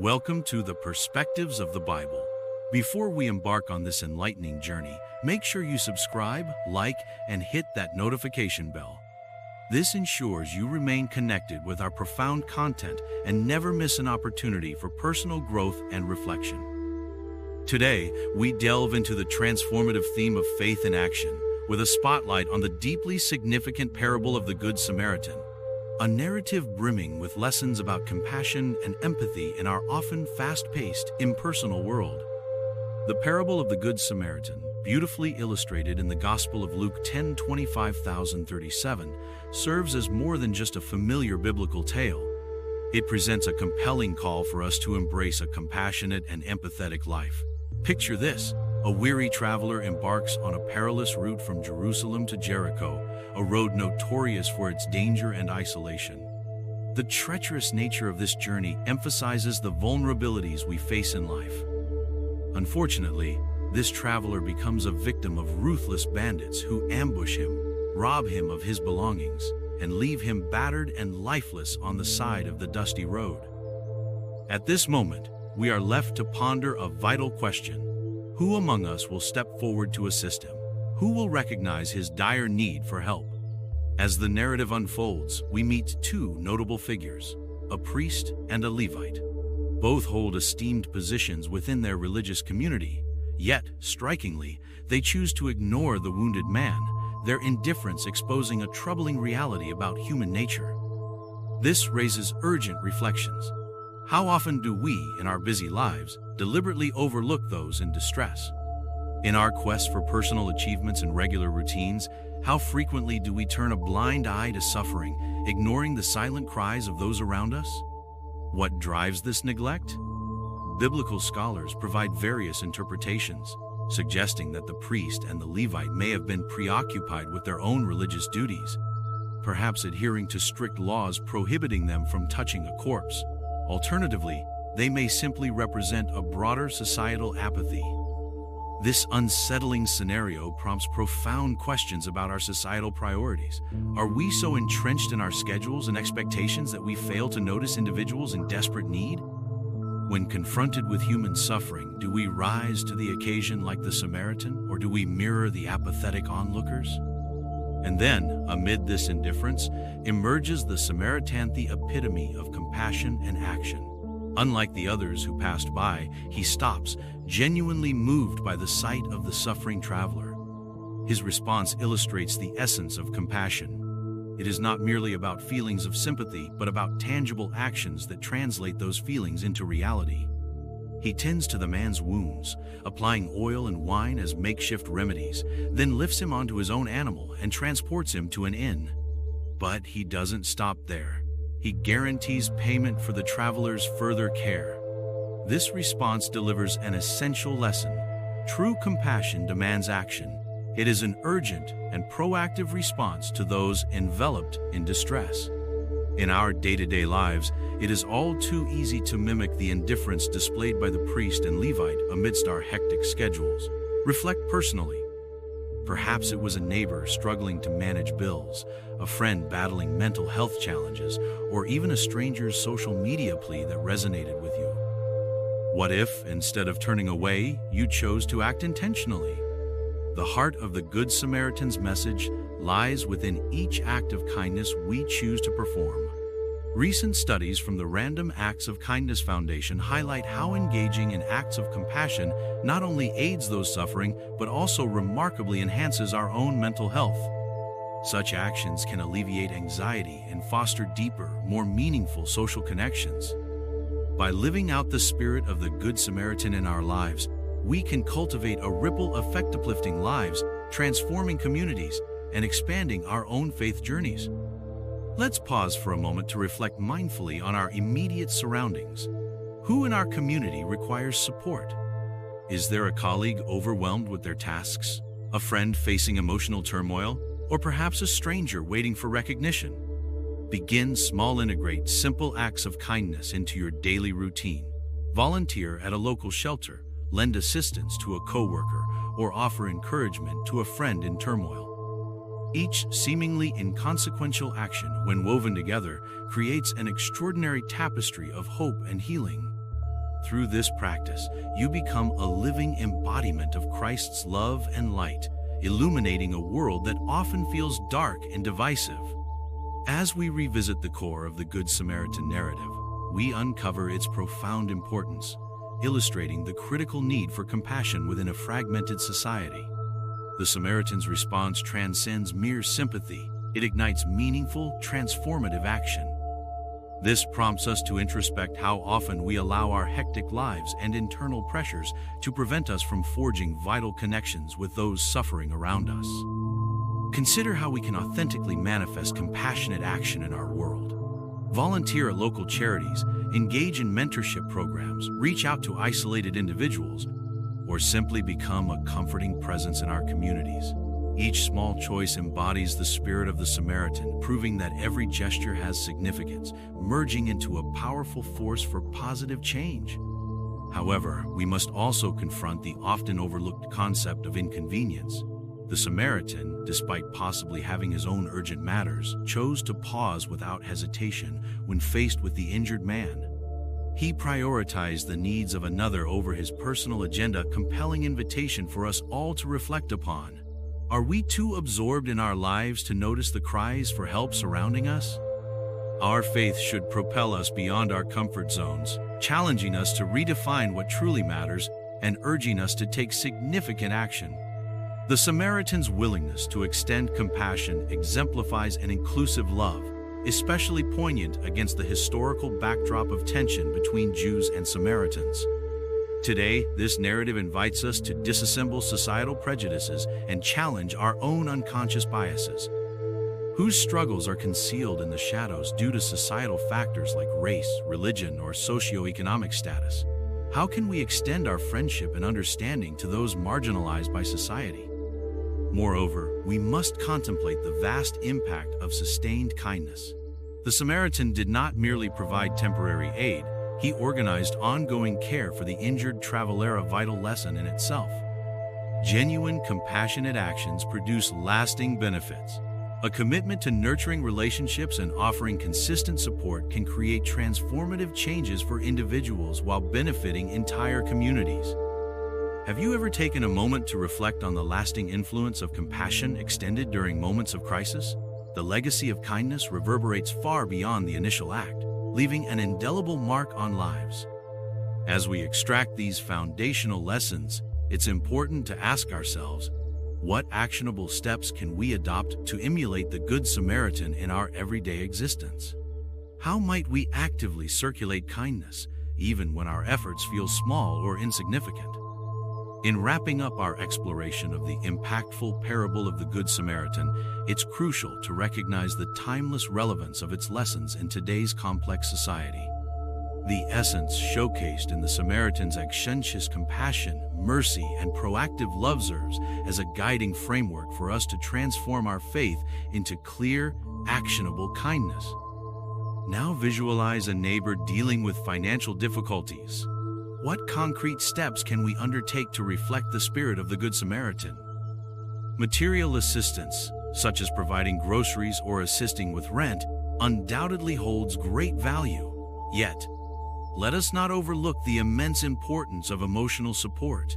Welcome to the Perspectives of the Bible. Before we embark on this enlightening journey, make sure you subscribe, like, and hit that notification bell. This ensures you remain connected with our profound content and never miss an opportunity for personal growth and reflection. Today, we delve into the transformative theme of faith in action, with a spotlight on the deeply significant parable of the Good Samaritan, a narrative brimming with lessons about compassion and empathy in our often fast-paced, impersonal world. The parable of the Good Samaritan, beautifully illustrated in the Gospel of Luke 10:25-37, serves as more than just a familiar biblical tale. It presents a compelling call for us to embrace a compassionate and empathetic life. Picture this: a weary traveler embarks on a perilous route from Jerusalem to Jericho, a road notorious for its danger and isolation. The treacherous nature of this journey emphasizes the vulnerabilities we face in life. Unfortunately, this traveler becomes a victim of ruthless bandits who ambush him, rob him of his belongings, and leave him battered and lifeless on the side of the dusty road. At this moment, we are left to ponder a vital question. Who among us will step forward to assist him? Who will recognize his dire need for help? As the narrative unfolds, we meet two notable figures, a priest and a Levite. Both hold esteemed positions within their religious community, yet, strikingly, they choose to ignore the wounded man, their indifference exposing a troubling reality about human nature. This raises urgent reflections. How often do we, in our busy lives, deliberately overlook those in distress? In our quest for personal achievements and regular routines, how frequently do we turn a blind eye to suffering, ignoring the silent cries of those around us? What drives this neglect? Biblical scholars provide various interpretations, suggesting that the priest and the Levite may have been preoccupied with their own religious duties, perhaps adhering to strict laws prohibiting them from touching a corpse. Alternatively, they may simply represent a broader societal apathy. This unsettling scenario prompts profound questions about our societal priorities. Are we so entrenched in our schedules and expectations that we fail to notice individuals in desperate need? When confronted with human suffering, do we rise to the occasion like the Samaritan, or do we mirror the apathetic onlookers? And then, amid this indifference, emerges the Samaritan, the epitome of compassion and action. Unlike the others who passed by, he stops, genuinely moved by the sight of the suffering traveler. His response illustrates the essence of compassion. It is not merely about feelings of sympathy, but about tangible actions that translate those feelings into reality. He tends to the man's wounds, applying oil and wine as makeshift remedies, then lifts him onto his own animal and transports him to an inn. But he doesn't stop there. He guarantees payment for the traveler's further care. This response delivers an essential lesson. True compassion demands action. It is an urgent and proactive response to those enveloped in distress. In our day-to-day lives, it is all too easy to mimic the indifference displayed by the priest and Levite amidst our hectic schedules. Reflect personally. Perhaps it was a neighbor struggling to manage bills, a friend battling mental health challenges, or even a stranger's social media plea that resonated with you. What if, instead of turning away, you chose to act intentionally? The heart of the Good Samaritan's message lies within each act of kindness we choose to perform. Recent studies from the Random Acts of Kindness Foundation highlight how engaging in acts of compassion not only aids those suffering, but also remarkably enhances our own mental health. Such actions can alleviate anxiety and foster deeper, more meaningful social connections. By living out the spirit of the Good Samaritan in our lives, we can cultivate a ripple effect, uplifting lives, transforming communities, and expanding our own faith journeys. Let's pause for a moment to reflect mindfully on our immediate surroundings. Who in our community requires support? Is there a colleague overwhelmed with their tasks, a friend facing emotional turmoil, or perhaps a stranger waiting for recognition? Begin small. Integrate simple acts of kindness into your daily routine. Volunteer at a local shelter, lend assistance to a coworker, or offer encouragement to a friend in turmoil. Each seemingly inconsequential action, when woven together, creates an extraordinary tapestry of hope and healing. Through this practice, you become a living embodiment of Christ's love and light, illuminating a world that often feels dark and divisive. As we revisit the core of the Good Samaritan narrative, we uncover its profound importance, illustrating the critical need for compassion within a fragmented society. The Samaritan's response transcends mere sympathy. It ignites meaningful, transformative action. This prompts us to introspect how often we allow our hectic lives and internal pressures to prevent us from forging vital connections with those suffering around us. Consider how we can authentically manifest compassionate action in our world. Volunteer at local charities, engage in mentorship programs, reach out to isolated individuals, or simply become a comforting presence in our communities. Each small choice embodies the spirit of the Samaritan, proving that every gesture has significance, merging into a powerful force for positive change. However, we must also confront the often overlooked concept of inconvenience. The Samaritan, despite possibly having his own urgent matters, chose to pause without hesitation when faced with the injured man. He prioritized the needs of another over his personal agenda, a compelling invitation for us all to reflect upon. Are we too absorbed in our lives to notice the cries for help surrounding us? Our faith should propel us beyond our comfort zones, challenging us to redefine what truly matters and urging us to take significant action. The Samaritan's willingness to extend compassion exemplifies an inclusive love, especially poignant against the historical backdrop of tension between Jews and Samaritans. Today, this narrative invites us to disassemble societal prejudices and challenge our own unconscious biases. Whose struggles are concealed in the shadows due to societal factors like race, religion, or socioeconomic status? How can we extend our friendship and understanding to those marginalized by society? Moreover, we must contemplate the vast impact of sustained kindness. The Samaritan did not merely provide temporary aid, he organized ongoing care for the injured traveler, a vital lesson in itself. Genuine, compassionate actions produce lasting benefits. A commitment to nurturing relationships and offering consistent support can create transformative changes for individuals while benefiting entire communities. Have you ever taken a moment to reflect on the lasting influence of compassion extended during moments of crisis? The legacy of kindness reverberates far beyond the initial act, leaving an indelible mark on lives. As we extract these foundational lessons, it's important to ask ourselves, what actionable steps can we adopt to emulate the Good Samaritan in our everyday existence? How might we actively circulate kindness, even when our efforts feel small or insignificant? In wrapping up our exploration of the impactful parable of the Good Samaritan, it's crucial to recognize the timeless relevance of its lessons in today's complex society. The essence showcased in the Samaritan's conscientious compassion, mercy, and proactive love serves as a guiding framework for us to transform our faith into clear, actionable kindness. Now visualize a neighbor dealing with financial difficulties. What concrete steps can we undertake to reflect the spirit of the Good Samaritan? Material assistance, such as providing groceries or assisting with rent, undoubtedly holds great value. Yet, let us not overlook the immense importance of emotional support.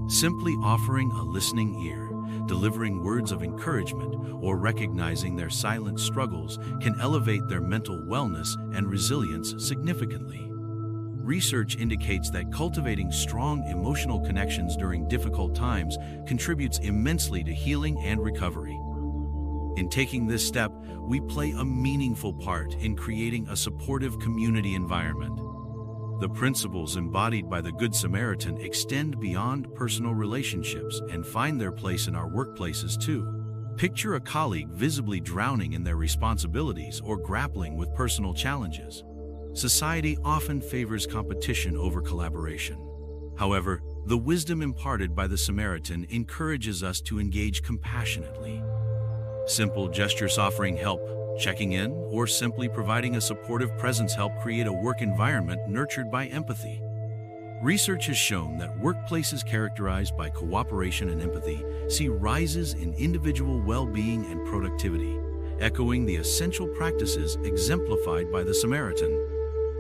Simply offering a listening ear, delivering words of encouragement, or recognizing their silent struggles can elevate their mental wellness and resilience significantly. Research indicates that cultivating strong emotional connections during difficult times contributes immensely to healing and recovery. In taking this step, we play a meaningful part in creating a supportive community environment. The principles embodied by the Good Samaritan extend beyond personal relationships and find their place in our workplaces too. Picture a colleague visibly drowning in their responsibilities or grappling with personal challenges. Society often favors competition over collaboration. However, the wisdom imparted by the Samaritan encourages us to engage compassionately. Simple gestures offering help, checking in, or simply providing a supportive presence help create a work environment nurtured by empathy. Research has shown that workplaces characterized by cooperation and empathy see rises in individual well-being and productivity, echoing the essential practices exemplified by the Samaritan.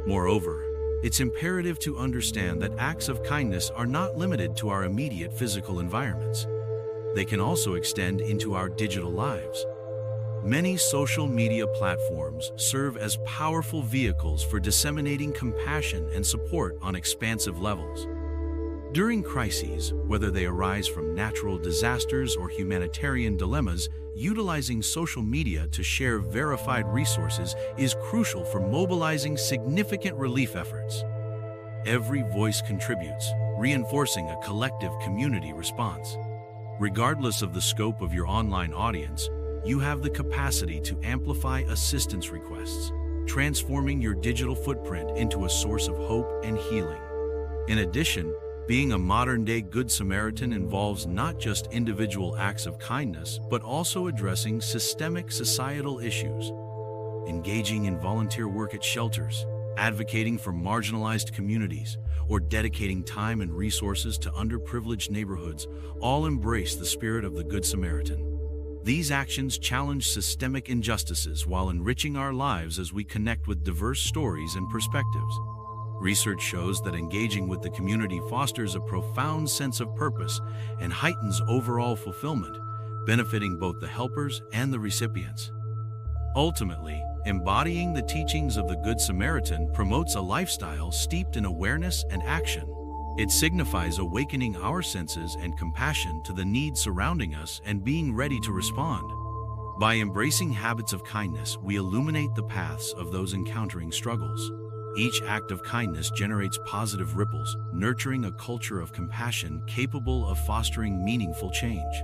Moreover, It's imperative to understand that acts of kindness are not limited to our immediate physical environments. They can also extend into our digital lives. Many social media platforms serve as powerful vehicles for disseminating compassion and support on expansive levels. During crises, whether they arise from natural disasters or humanitarian dilemmas, utilizing social media to share verified resources is crucial for mobilizing significant relief efforts. Every voice contributes, reinforcing a collective community response. Regardless of the scope of your online audience, you have the capacity to amplify assistance requests, transforming your digital footprint into a source of hope and healing. In addition, being a modern-day Good Samaritan involves not just individual acts of kindness, but also addressing systemic societal issues. Engaging in volunteer work at shelters, advocating for marginalized communities, or dedicating time and resources to underprivileged neighborhoods all embrace the spirit of the Good Samaritan. These actions challenge systemic injustices while enriching our lives as we connect with diverse stories and perspectives. Research shows that engaging with the community fosters a profound sense of purpose and heightens overall fulfillment, benefiting both the helpers and the recipients. Ultimately, embodying the teachings of the Good Samaritan promotes a lifestyle steeped in awareness and action. It signifies awakening our senses and compassion to the needs surrounding us and being ready to respond. By embracing habits of kindness, we illuminate the paths of those encountering struggles. Each act of kindness generates positive ripples, nurturing a culture of compassion capable of fostering meaningful change.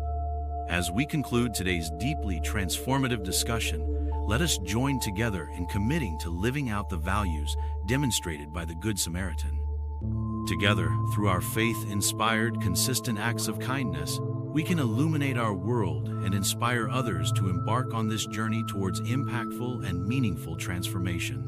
As we conclude today's deeply transformative discussion, let us join together in committing to living out the values demonstrated by the Good Samaritan. Together, through our faith-inspired, consistent acts of kindness, we can illuminate our world and inspire others to embark on this journey towards impactful and meaningful transformation.